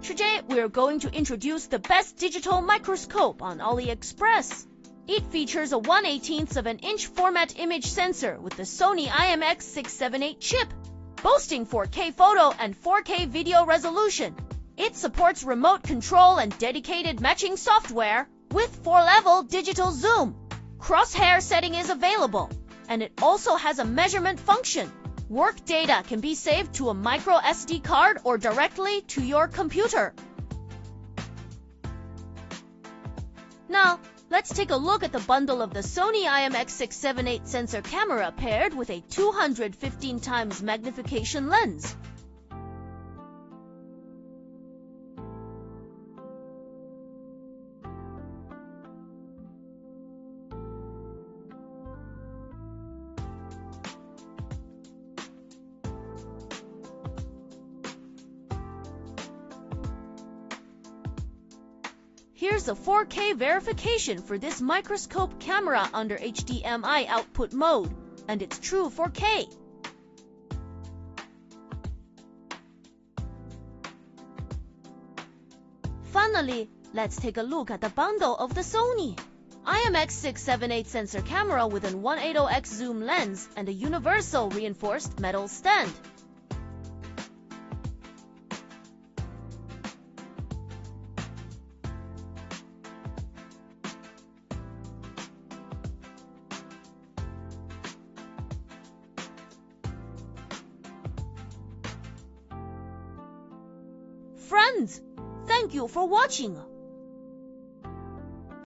Today, we're going to introduce the best digital microscope on AliExpress. It features a 1/18 of an inch format image sensor with the Sony IMX678 chip, boasting 4K photo and 4K video resolution. It supports remote control and dedicated matching software with 4-level digital zoom. Crosshair setting is available, and it also has a measurement function. Work data can be saved to a micro SD card or directly to your computer. Now, let's take a look at the bundle of the Sony IMX678 sensor camera paired with a 215x magnification lens. Here's a 4K verification for this microscope camera under HDMI output mode, and it's true 4K. Finally, let's take a look at the bundle of the Sony IMX678 sensor camera with an 180x zoom lens and a universal reinforced metal stand. Friends, thank you for watching.